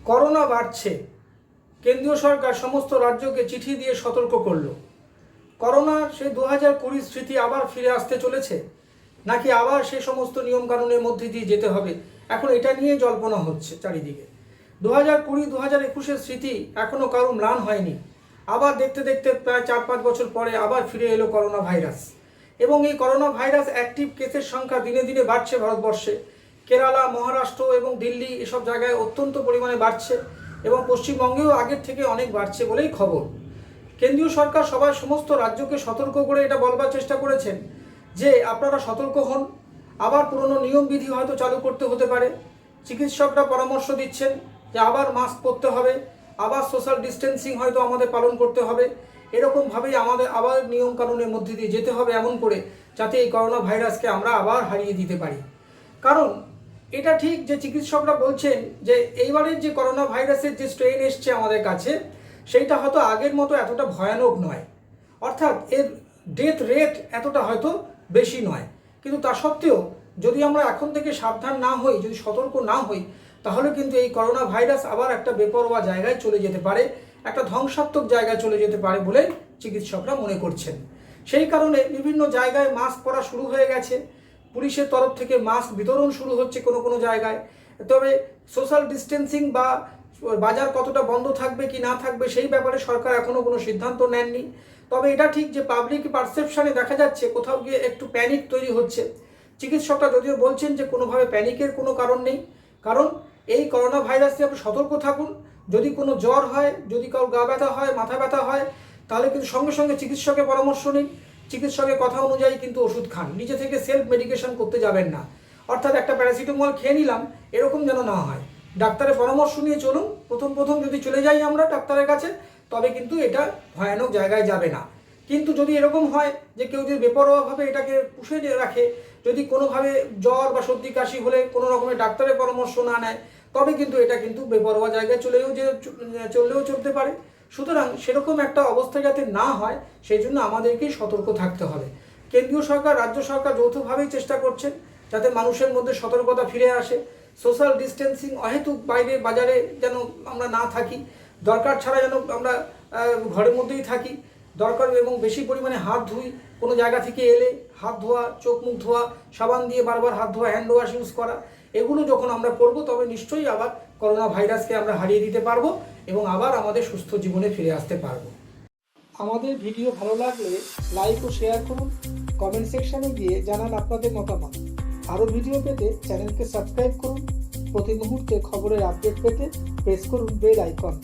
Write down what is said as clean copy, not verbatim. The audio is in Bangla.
করোনা বাড়ছে, কেন্দ্রীয় সরকার সমস্ত রাজ্যকে চিঠি দিয়ে সতর্ক করলো। করোনার সেই 2020 স্মৃতি আবার ফিরে আসতে চলেছে, নাকি আবার সে সমস্ত নিয়মকানুনের মধ্যে দিয়ে যেতে হবে? এখন এটা নিয়ে জল্পনা হচ্ছে চারিদিকে। 2020 2021-এর স্মৃতি এখনও কারো ম্লান হয়নি। আবার দেখতে দেখতে প্রায় 4-5 বছর পরে আবার ফিরে এলো করোনা ভাইরাস। এবং এই করোনা ভাইরাস অ্যাক্টিভ কেসের সংখ্যা দিনে দিনে বাড়ছে ভারতবর্ষে। কেরালা, মহারাষ্ট্র এবং দিল্লি এসব জায়গায় অত্যন্ত পরিমাণে বাড়ছে এবং পশ্চিমবঙ্গেও আগের থেকে অনেক বাড়ছে বলেই খবর। কেন্দ্রীয় সরকার সমস্ত রাজ্যকে সতর্ক করে এটা বলবার চেষ্টা করেছেন যে আপনারা সতর্ক হন, আবার পুরনো নিয়মবিধি হয়তো চালু করতে হতে পারে। চিকিৎসকরা পরামর্শ দিচ্ছেন যে আবার মাস্ক পরতে হবে, আবার সোশ্যাল ডিস্টেন্সিং হয়তো আমাদের পালন করতে হবে। এরকমভাবেই আমাদের আবার নিয়মকানুনের মধ্যে দিয়ে যেতে হবে, এমন করে যাতে এই করোনা ভাইরাসকে আমরা আবার হারিয়ে দিতে পারি। কারণ এটা ঠিক যে চিকিৎসকরা বলছেন যে এইবারের যে করোনা ভাইরাসের যে স্ট্রেন এসছে আমাদের কাছে, সেইটা হয়তো আগের মতো এতটা ভয়ানক নয়, অর্থাৎ এর ডেথ রেট এতটা হয়তো বেশি নয়। কিন্তু তা সত্ত্বেও যদি আমরা এখন থেকে সাবধান না হই, যদি সতর্ক না হই, তাহলে কিন্তু এই করোনা ভাইরাস আবার একটা বেপরোয়া জায়গায় চলে যেতে পারে, একটা ধ্বংসাত্মক জায়গায় চলে যেতে পারে বলে চিকিৎসকরা মনে করছেন। সেই কারণে বিভিন্ন জায়গায় মাস্ক পরা শুরু হয়ে গেছে, পুলিশের তরফ থেকে মাস্ক বিতরণ শুরু হচ্ছে কোনো কোনো জায়গায়। তবে সোশ্যাল ডিস্টেন্সিং বা বাজার কতটা বন্ধ থাকবে কি না থাকবে সেই ব্যাপারে সরকার এখনও কোনো সিদ্ধান্ত নেননি। তবে এটা ঠিক যে পাবলিক পারসেপশনে দেখা যাচ্ছে কোথাও গিয়ে একটু প্যানিক তৈরি হচ্ছে। চিকিৎসকরা যদিও বলছেন যে কোনোভাবে প্যানিকের কোনো কারণ নেই, কারণ এই করোনা ভাইরাসে আপনি সতর্ক থাকুন। যদি কোনো জ্বর হয়, যদি কারো গা ব্যথা হয়, মাথা ব্যথা হয়, তাহলে কিন্তু সঙ্গে সঙ্গে চিকিৎসকের পরামর্শ নিন, চিকিৎসকের কথা অনুযায়ী কিন্তু ওষুধ খান, নিজে থেকে সেলফ মেডিকেশন করতে যাবেন না। অর্থাৎ একটা প্যারাসিটামল খেয়ে নিলাম, এরকম যেন না হয়। ডাক্তারের পরামর্শ নিয়ে চলুন। প্রথম যদি চলে যাই আমরা ডাক্তারের কাছে, তবে কিন্তু এটা ভয়ানক জায়গায় যাবে না। কিন্তু যদি এরকম হয় যে কেউ যদি বেপরোয়াভাবে এটাকে পুষে রাখে, যদি কোনোভাবে জ্বর বা সর্দি কাশি হলে কোনো রকমের ডাক্তারের পরামর্শ না নেয়, তবে কিন্তু এটা কিন্তু বেপরোয়া জায়গায় চললেও চলতে পারে। সুতরাং সেরকম একটা অবস্থা যাতে না হয়, সেই জন্য আমাদেরকেই সতর্ক থাকতে হবে। কেন্দ্রীয় সরকার, রাজ্য সরকার যৌথভাবেই চেষ্টা করছেন যাতে মানুষের মধ্যে সতর্কতা ফিরে আসে। সোশ্যাল ডিস্টেন্সিং, অহেতুক বাইরে বাজারে যেন আমরা না থাকি, দরকার ছাড়া যেন আমরা ঘরের মধ্যেই থাকি। দরকার এবং বেশি পরিমাণে হাত ধুই, কোনো জায়গা থেকে এলে হাত ধোয়া, চোখ মুখ ধোয়া, সাবান দিয়ে বারবার হাত ধোয়া, হ্যান্ড ওয়াশ ইউজ করা, এগুলো যখন আমরা করব তবে নিশ্চয়ই আবার করোনা ভাইরাসকে আমরা হারিয়ে দিতে পারবো এবং আবার আমাদের সুস্থ জীবনে ফিরে আসতে পারবো। আমাদের ভিডিও ভালো লাগলে লাইক ও শেয়ার করুন, কমেন্ট সেকশনে গিয়ে জানান আপনাদের মতামত। আরও ভিডিও পেতে চ্যানেলকে সাবস্ক্রাইব করুন। প্রতি মুহূর্তে খবরের আপডেট পেতে প্রেস করুন বেল আইকন।